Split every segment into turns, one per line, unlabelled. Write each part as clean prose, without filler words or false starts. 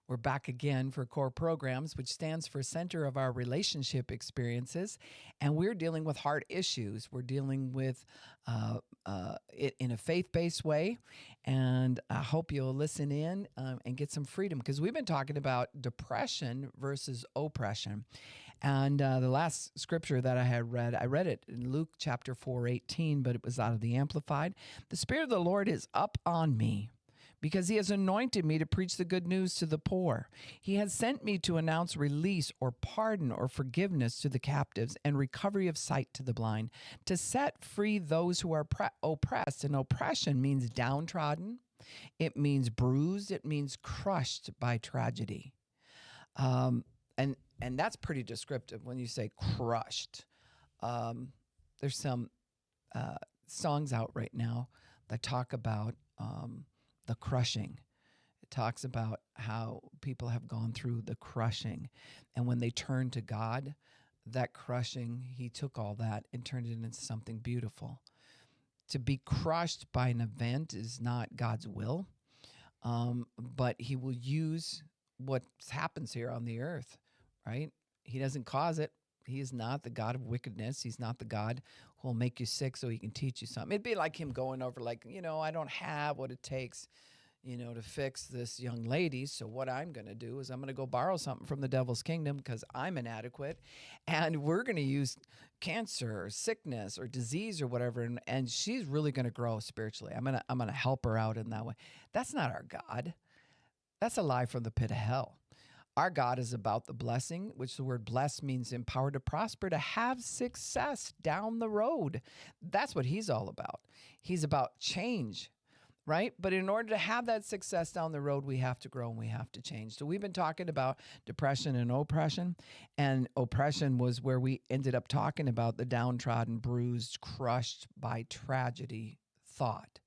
We're back again for C.O.R.E programs, which stands for Center of Our Relationship Experiences. And we're dealing with heart issues. We're dealing with it in a faith-based way. And I hope you'll listen in and get some freedom, because we've been talking about depression versus oppression. And the last scripture that I read it in Luke chapter 4:18, but it was out of the Amplified. The Spirit of the Lord is up on me, because he has anointed me to preach the good news to the poor. He has sent me to announce release or pardon or forgiveness to the captives and recovery of sight to the blind, to set free those who are oppressed. And oppression means downtrodden. It means bruised. It means crushed by tragedy. And that's pretty descriptive when you say crushed. There's some songs out right now that talk about the crushing. It talks about how people have gone through the crushing. And when they turn to God, that crushing, he took all that and turned it into something beautiful. To be crushed by an event is not God's will, but he will use what happens here on the earth, right? He doesn't cause it. He is not the God of wickedness. He's not the God who will make you sick so he can teach you something. It'd be like him going over I don't have what it takes, to fix this young lady. So what I'm going to do is I'm going to go borrow something from the devil's kingdom because I'm inadequate. And we're going to use cancer or sickness or disease or whatever. And she's really going to grow spiritually. I'm going to help her out in that way. That's not our God. That's a lie from the pit of hell. Our God is about the blessing, which the word bless means empowered to prosper, to have success down the road. That's what he's all about. He's about change, right? But in order to have that success down the road, we have to grow and we have to change. So we've been talking about depression and oppression was where we ended up talking about the downtrodden, bruised, crushed by tragedy thought.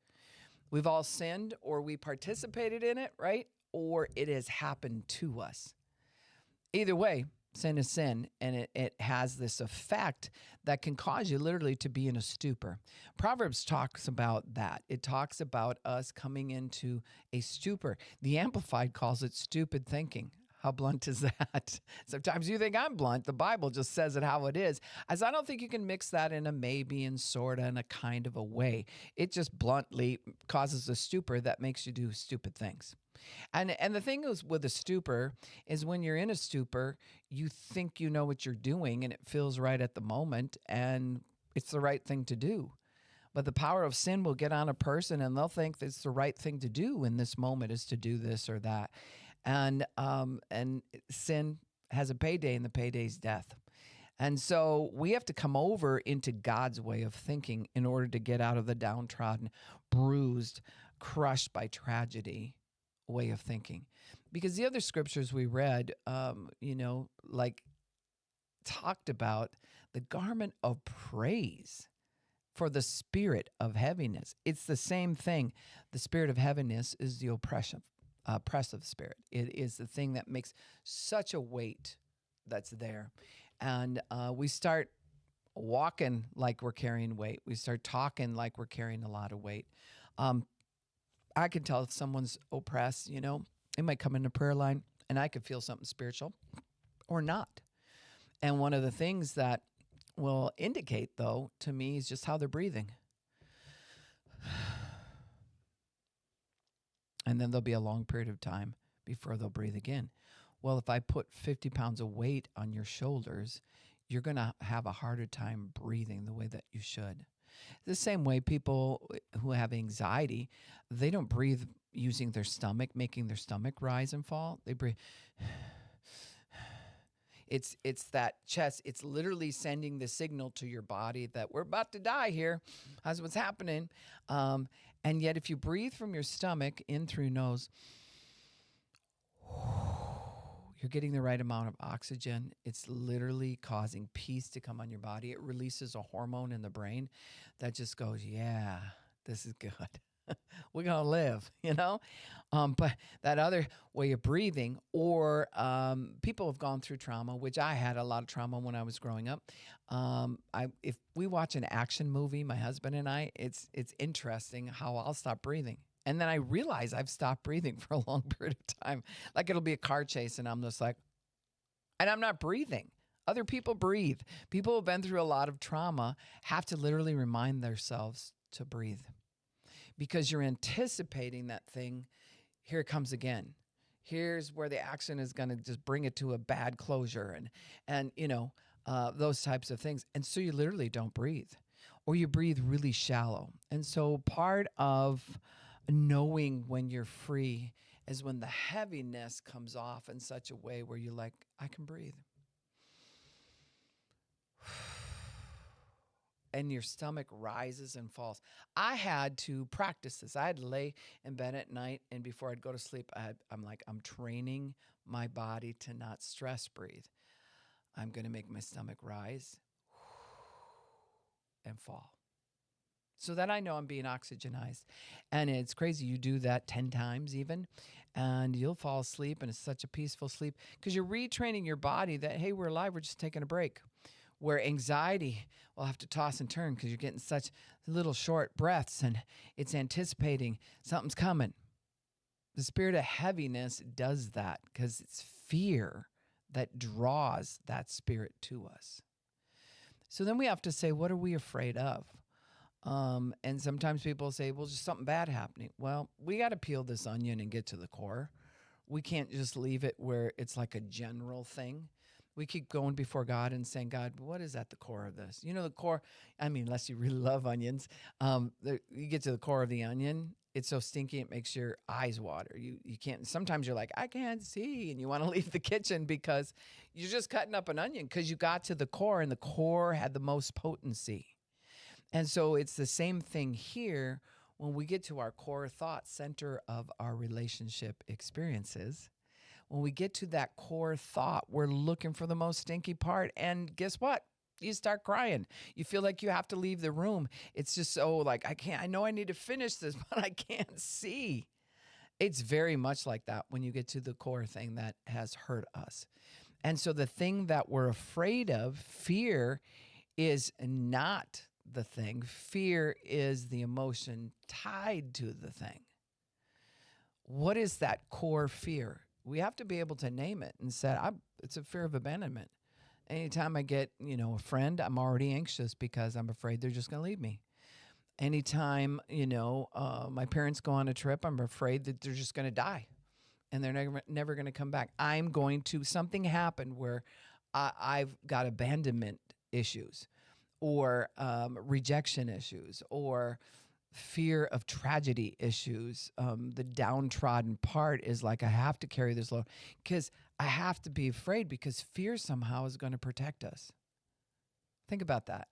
We've all sinned, or we participated in it, right? Or it has happened to us. Either way, sin is sin, and it has this effect that can cause you literally to be in a stupor. Proverbs talks about that. It talks about us coming into a stupor. The Amplified calls it stupid thinking. How blunt is that? Sometimes you think I'm blunt. The Bible just says it how it is. As I don't think you can mix that in a maybe and sorta and a kind of a way. It just bluntly causes a stupor that makes you do stupid things. And the thing is with a stupor is when you're in a stupor, you think you know what you're doing and it feels right at the moment and it's the right thing to do. But the power of sin will get on a person and they'll think that it's the right thing to do in this moment is to do this or that. And sin has a payday, and the payday is death. And so we have to come over into God's way of thinking in order to get out of the downtrodden, bruised, crushed by tragedy way of thinking. Because the other scriptures we read, talked about the garment of praise for the spirit of heaviness. It's the same thing. The spirit of heaviness is the oppressive spirit. It is the thing that makes such a weight that's there. And we start walking like we're carrying weight. We start talking like we're carrying a lot of weight. I can tell if someone's oppressed, it might come in the prayer line and I could feel something spiritual or not. And one of the things that will indicate, though, to me is just how they're breathing. And then there'll be a long period of time before they'll breathe again. Well, if I put 50 pounds of weight on your shoulders, you're going to have a harder time breathing the way that you should. The same way people who have anxiety, they don't breathe using their stomach, making their stomach rise and fall. They breathe. It's that chest. It's literally sending the signal to your body that we're about to die here. That's what's happening. And yet if you breathe from your stomach in through your nose, you're getting the right amount of oxygen. It's literally causing peace to come on your body. It releases a hormone in the brain that just goes, yeah, this is good. We're going to live, But that other way of breathing, or people have gone through trauma, which I had a lot of trauma when I was growing up. If we watch an action movie, my husband and I, it's interesting how I'll stop breathing. And then I realize I've stopped breathing for a long period of time. Like it'll be a car chase and I'm just like, and I'm not breathing. Other people breathe. People who've been through a lot of trauma have to literally remind themselves to breathe because you're anticipating that thing. Here it comes again. Here's where the accident is going to just bring it to a bad closure and those types of things. And so you literally don't breathe or you breathe really shallow. And so part of knowing when you're free is when the heaviness comes off in such a way where you're like, I can breathe. And your stomach rises and falls. I had to practice this. I had to lay in bed at night, and before I'd go to sleep, I'm training my body to not stress breathe. I'm going to make my stomach rise and fall so that I know I'm being oxygenized. And it's crazy. You do that 10 times even, and you'll fall asleep, and it's such a peaceful sleep because you're retraining your body that, hey, we're alive. We're just taking a break. Where anxiety will have to toss and turn because you're getting such little short breaths and it's anticipating something's coming. The spirit of heaviness does that because it's fear that draws that spirit to us. So then we have to say, what are we afraid of? And sometimes people say, well, just something bad happening. Well, we got to peel this onion and get to the core. We can't just leave it where it's like a general thing. We keep going before God and saying, God, what is at the core of this? You know, the core, unless you really love onions, you get to the core of the onion. It's so stinky, it makes your eyes water. You can't, sometimes you're like, I can't see. And you want to leave the kitchen because you're just cutting up an onion because you got to the core and the core had the most potency. And so it's the same thing here when we get to our core thought center of our relationship experiences. When we get to that core thought, we're looking for the most stinky part. And guess what? You start crying. You feel like you have to leave the room. It's just so like, I know I need to finish this, but I can't see. It's very much like that when you get to the core thing that has hurt us. And so the thing that we're afraid of, fear, is not the thing. Fear is the emotion tied to the thing. What is that core fear? We have to be able to name it and say, it's a fear of abandonment. Anytime I get, a friend, I'm already anxious because I'm afraid they're just going to leave me. Anytime, my parents go on a trip, I'm afraid that they're just going to die and they're never going to come back. Something happened where I've got abandonment issues or rejection issues or fear of tragedy issues. The downtrodden part is like, I have to carry this load because I have to be afraid because fear somehow is going to protect us. Think about that.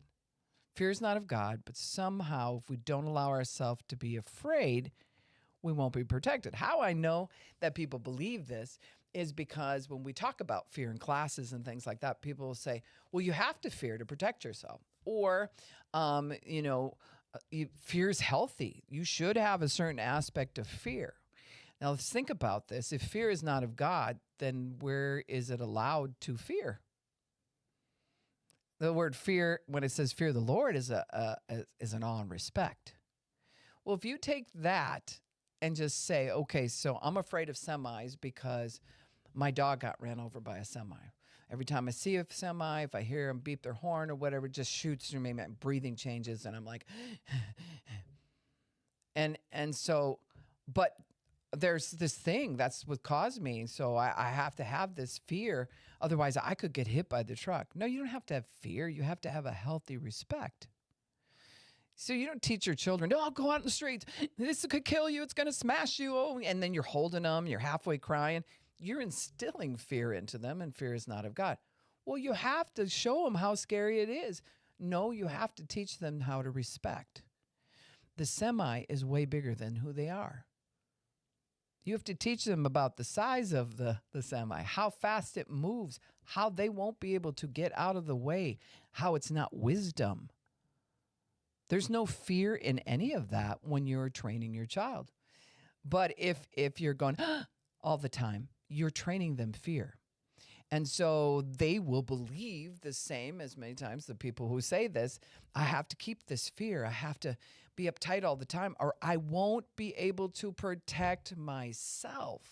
Fear is not of God, but somehow if we don't allow ourselves to be afraid, we won't be protected. How I know that people believe this is because when we talk about fear in classes and things like that, people will say, well, you have to fear to protect yourself. Or, fear is healthy. You should have a certain aspect of fear. Now, let's think about this. If fear is not of God, then where is it allowed to fear? The word fear, when it says fear of the Lord, is an awe and respect. Well, if you take that and just say, okay, so I'm afraid of semis because my dog got ran over by a semi. Every time I see a semi, if I hear them beep their horn or whatever, it just shoots through me. My breathing changes, and I'm like, and so, but there's this thing that's what caused me. So I have to have this fear. Otherwise, I could get hit by the truck. No, you don't have to have fear. You have to have a healthy respect. So you don't teach your children, oh, go out in the streets. This could kill you. It's going to smash you. Oh, and then you're holding them. You're halfway crying. You're instilling fear into them, and fear is not of God. Well, you have to show them how scary it is. No, you have to teach them how to respect. The semi is way bigger than who they are. You have to teach them about the size of the semi, how fast it moves, how they won't be able to get out of the way, how it's not wisdom. There's no fear in any of that when you're training your child. But if you're going all the time, you're training them fear. And so they will believe the same as many times the people who say this, I have to keep this fear. I have to be uptight all the time, or I won't be able to protect myself.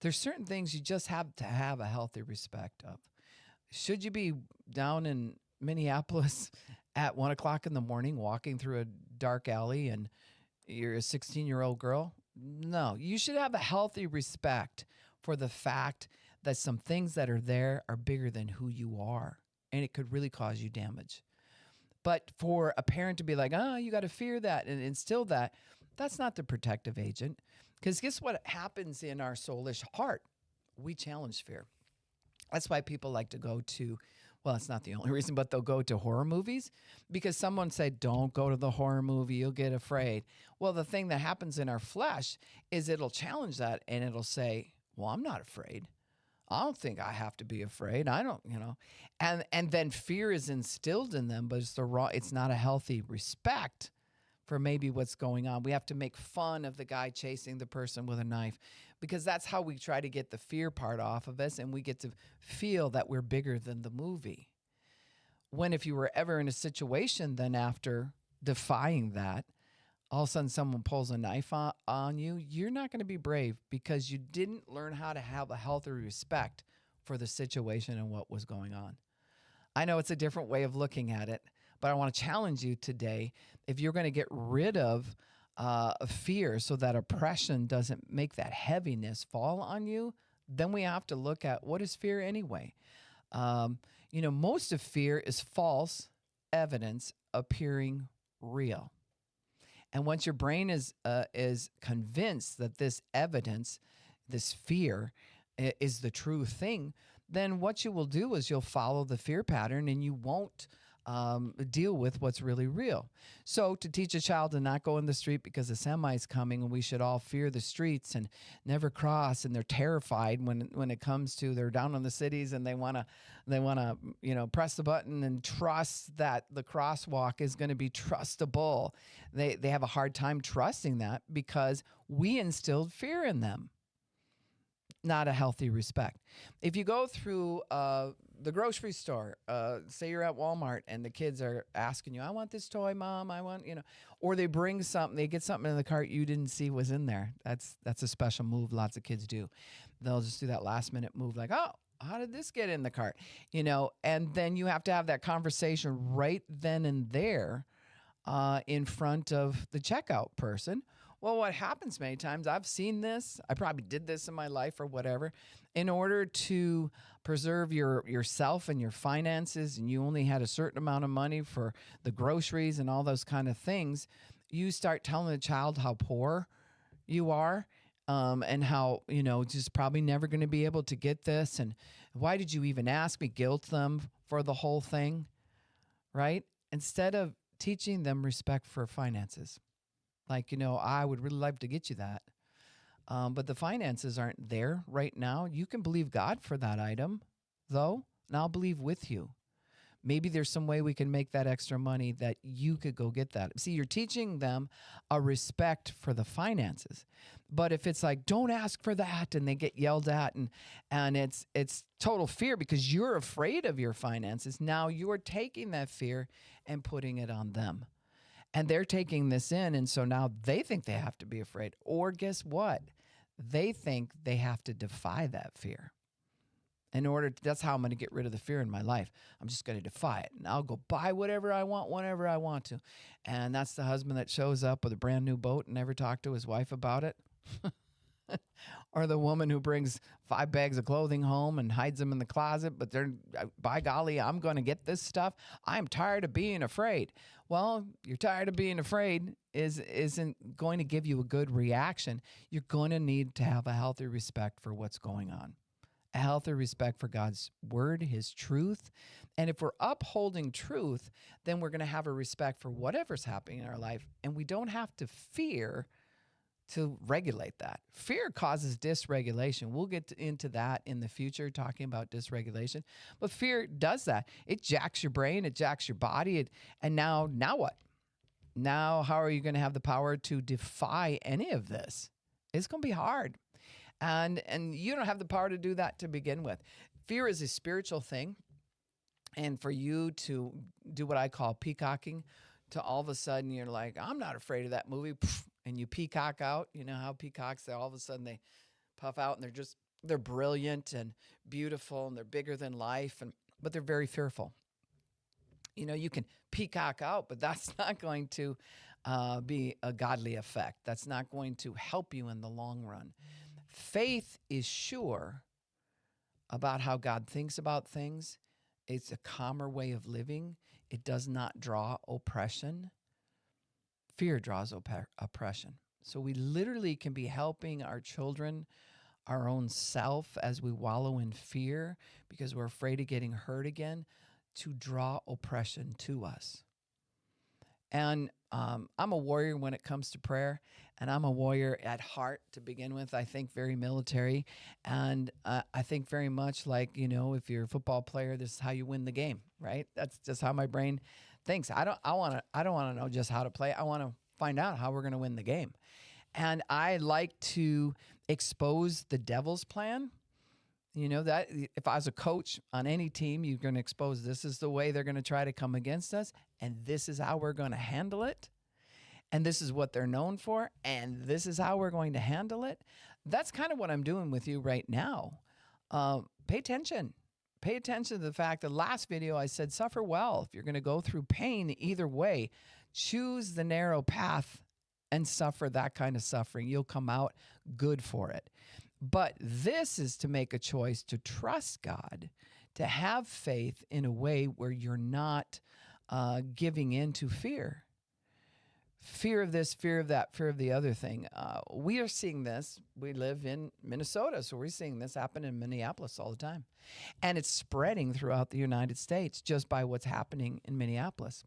There's certain things you just have to have a healthy respect of. Should you be down in Minneapolis at 1 o'clock in the morning walking through a dark alley and you're a 16-year-old girl? No, you should have a healthy respect for the fact that some things that are there are bigger than who you are, and it could really cause you damage. But for a parent to be like, oh, you got to fear that and instill that, that's not the protective agent. Because guess what happens in our soulish heart? We challenge fear. That's why people like to go to, well, it's not the only reason, but they'll go to horror movies because someone said, don't go to the horror movie, you'll get afraid. Well, the thing that happens in our flesh is it'll challenge that and it'll say, well, I'm not afraid. I don't think I have to be afraid. I don't, and then fear is instilled in them, but it's not a healthy respect for maybe what's going on. We have to make fun of the guy chasing the person with a knife because that's how we try to get the fear part off of us, and we get to feel that we're bigger than the movie. When if you were ever in a situation then after defying that, all of a sudden someone pulls a knife on you, you're not going to be brave because you didn't learn how to have a healthy respect for the situation and what was going on. I know it's a different way of looking at it, but I want to challenge you today. If you're going to get rid of fear so that oppression doesn't make that heaviness fall on you, then we have to look at what is fear anyway. Most of fear is false evidence appearing real. And once your brain is convinced that this evidence, this fear, is the true thing, then what you will do is you'll follow the fear pattern and you won't deal with what's really real. So to teach a child to not go in the street because a semi's coming and we should all fear the streets and never cross, and they're terrified when it comes to they're down in the cities and they want to press the button and trust that the crosswalk is going to be trustable. They have a hard time trusting that because we instilled fear in them. Not a healthy respect. If you go through the grocery store, say you're at Walmart and the kids are asking you, I want this toy, Mom, I want, or they bring something, they get something in the cart you didn't see was in there. That's a special move lots of kids do. They'll just do that last minute move like, oh, how did this get in the cart? And then you have to have that conversation right then and there in front of the checkout person. Well, what happens many times, I've seen this, I probably did this in my life or whatever, in order to preserve yourself and your finances, and you only had a certain amount of money for the groceries and all those kind of things, you start telling the child how poor you are and how, just probably never going to be able to get this. And why did you even ask me? Guilt them for the whole thing, right? Instead of teaching them respect for finances. Like, I would really like to get you that. But the finances aren't there right now. You can believe God for that item, though, and I'll believe with you. Maybe there's some way we can make that extra money that you could go get that. See, you're teaching them a respect for the finances. But if it's like, don't ask for that, and they get yelled at, and it's total fear because you're afraid of your finances, now you're taking that fear and putting it on them. And they're taking this in, and so now they think they have to be afraid. Or guess what? They think they have to defy that fear. That's how I'm going to get rid of the fear in my life. I'm just going to defy it. And I'll go buy whatever I want, whenever I want to. And that's the husband that shows up with a brand new boat and never talked to his wife about it. Or the woman who brings 5 bags of clothing home and hides them in the closet, but by golly, I'm going to get this stuff. I'm tired of being afraid. Well, you're tired of being afraid isn't going to give you a good reaction. You're going to need to have a healthy respect for what's going on, a healthy respect for God's word, his truth. And if we're upholding truth, then we're going to have a respect for whatever's happening in our life, and we don't have to fear to regulate that. Fear causes dysregulation. We'll get into that in the future, talking about dysregulation. But fear does that. It jacks your brain. It jacks your body. And now what? Now, how are you going to have the power to defy any of this? It's going to be hard. And you don't have the power to do that to begin with. Fear is a spiritual thing. And for you to do what I call peacocking, to all of a sudden you're like, I'm not afraid of that movie. And you peacock out. You know how peacocks, they all of a sudden they puff out and they're brilliant and beautiful and they're bigger than life. But they're very fearful. You know, you can peacock out, but that's not going to be a godly effect. That's not going to help you in the long run. Faith is sure about how God thinks about things. It's a calmer way of living. It does not draw oppression. Fear draws oppression. So we literally can be helping our children, our own self, as we wallow in fear because we're afraid of getting hurt again, to draw oppression to us. And I'm a warrior when it comes to prayer, and I'm a warrior at heart to begin with. I think very military, and I think very much like, you know, if you're a football player, this is how you win the game, right? That's just how my brain thinks. I don't want to know just how to play. I want to find out how we're going to win the game. And I like to expose the devil's plan. You know, that if I was a coach on any team, you're going to expose this is the way they're going to try to come against us, and this is how we're going to handle it, and this is what they're known for, and this is how we're going to handle it. That's kind of what I'm doing with you right now. Pay attention. Pay attention to the fact that last video I said, suffer well. If you're going to go through pain either way, choose the narrow path and suffer that kind of suffering. You'll come out good for it. But this is to make a choice to trust God, to have faith in a way where you're not giving in to fear. Fear of this, fear of that, fear of the other thing. We are seeing this. We live in Minnesota, so we're seeing this happen in Minneapolis all the time. And it's spreading throughout the United States just by what's happening in Minneapolis.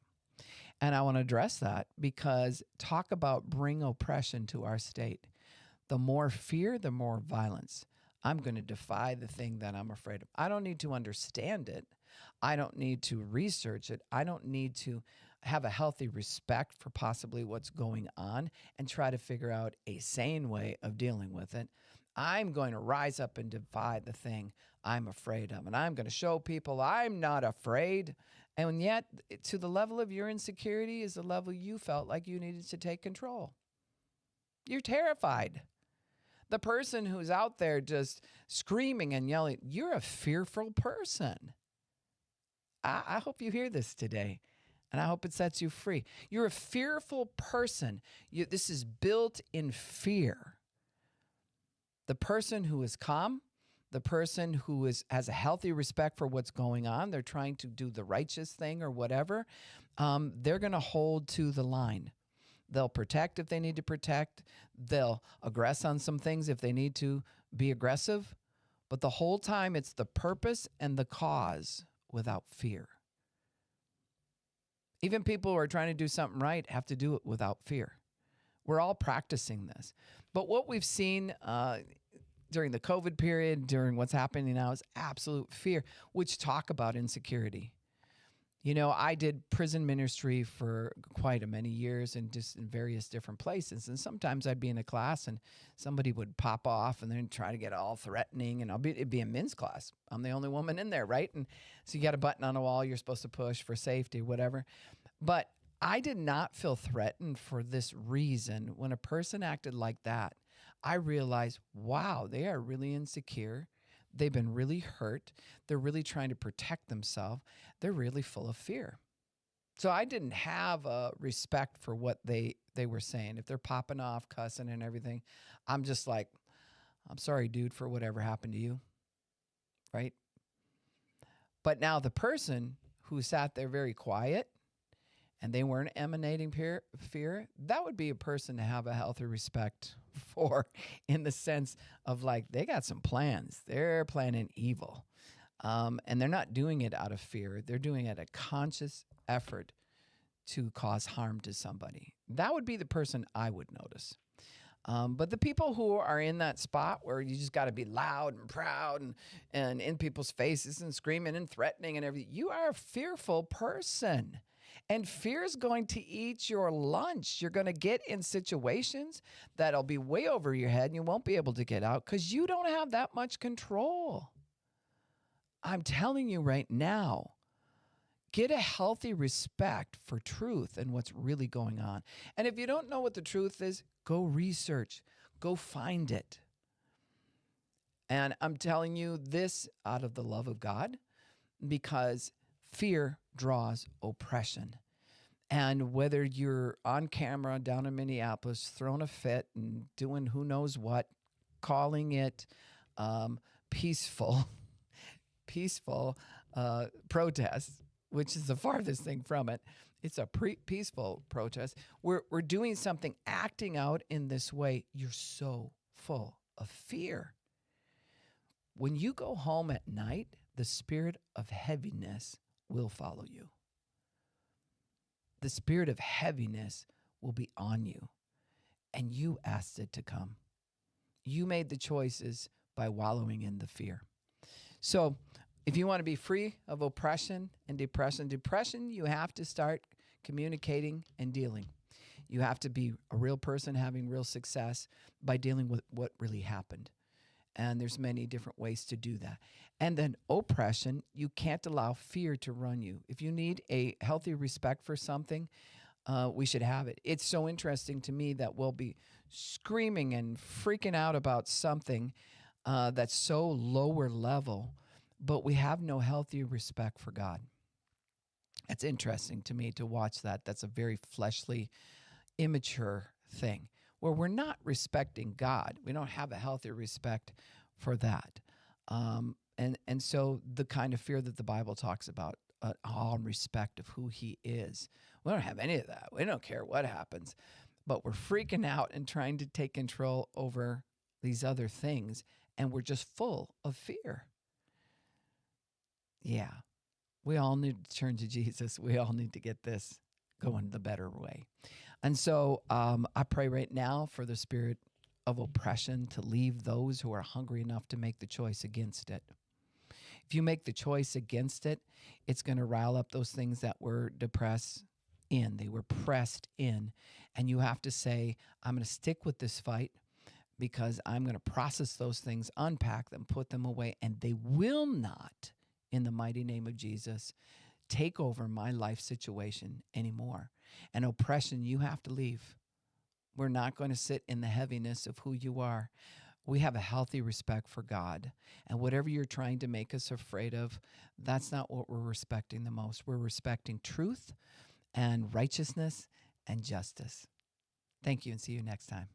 And I want to address that because talk about bring oppression to our state. The more fear, the more violence. I'm going to defy the thing that I'm afraid of. I don't need to understand it. I don't need to research it. I don't need to have a healthy respect for possibly what's going on and try to figure out a sane way of dealing with it. I'm going to rise up and defy the thing I'm afraid of. And I'm going to show people I'm not afraid. And yet, to the level of your insecurity is the level you felt like you needed to take control. You're terrified. The person who's out there just screaming and yelling, you're a fearful person. I hope you hear this today, and I hope it sets you free. You're a fearful person. This is built in fear. The person who is calm, the person who has a healthy respect for what's going on, they're trying to do the righteous thing or whatever, they're going to hold to the line. They'll protect if they need to protect. They'll aggress on some things if they need to be aggressive. But the whole time, it's the purpose and the cause without fear. Even people who are trying to do something right have to do it without fear. We're all practicing this. But what we've seen during the COVID period, during what's happening now, is absolute fear, which talk about insecurity. You know, I did prison ministry for quite a many years and just in various different places. And sometimes I'd be in a class and somebody would pop off and then try to get all threatening. And it'd be a men's class. I'm the only woman in there, right? And so you got a button on a wall you're supposed to push for safety, whatever. But I did not feel threatened for this reason. When a person acted like that, I realized, wow, they are really insecure. They've been really hurt. They're really trying to protect themselves. They're really full of fear. So I didn't have a respect for what they were saying. If they're popping off, cussing and everything, I'm just like, I'm sorry, dude, for whatever happened to you, right? But now the person who sat there very quiet and they weren't emanating fear, that would be a person to have a healthy respect for, in the sense of like, they got some plans. They're planning evil. And they're not doing it out of fear. They're doing it a conscious effort to cause harm to somebody. That would be the person I would notice. But the people who are in that spot where you just got to be loud and proud and in people's faces and screaming and threatening and everything, you are a fearful person. And fear is going to eat your lunch. You're going to get in situations that'll be way over your head and you won't be able to get out because you don't have that much control. I'm telling you right now, Get a healthy respect for truth and what's really going on. And if you don't know what the truth is, go research, go find it. And I'm telling you this out of the love of God, because fear draws oppression. And whether you're on camera down in Minneapolis, throwing a fit and doing who knows what, calling it peaceful, peaceful protest, which is the farthest thing from it. It's a peaceful protest. We're doing something, acting out in this way. You're so full of fear. When you go home at night, the spirit of heaviness will follow you. The spirit of heaviness will be on you, and you asked it to come. You made the choices by wallowing in the fear. So if you want to be free of oppression and depression, you have to start communicating and dealing. You have to be a real person having real success by dealing with what really happened. And there's many different ways to do that. And then oppression, you can't allow fear to run you. If you need a healthy respect for something, we should have it. It's so interesting to me that we'll be screaming and freaking out about something that's so lower level, but we have no healthy respect for God. It's interesting to me to watch that. That's a very fleshly, immature thing where we're not respecting God. We don't have a healthy respect for that. And so the kind of fear that the Bible talks about, awe and respect of who he is, we don't have any of that. We don't care what happens, but we're freaking out and trying to take control over these other things, and we're just full of fear. Yeah, we all need to turn to Jesus. We all need to get this going the better way. And so I pray right now for the spirit of oppression to leave those who are hungry enough to make the choice against it. If you make the choice against it, it's going to rile up those things that were depressed in. They were pressed in. And you have to say, I'm going to stick with this fight because I'm going to process those things, unpack them, put them away, and they will not, in the mighty name of Jesus, take over my life situation anymore. And oppression, you have to leave. We're not going to sit in the heaviness of who you are. We have a healthy respect for God. And whatever you're trying to make us afraid of, that's not what we're respecting the most. We're respecting truth and righteousness and justice. Thank you, and see you next time.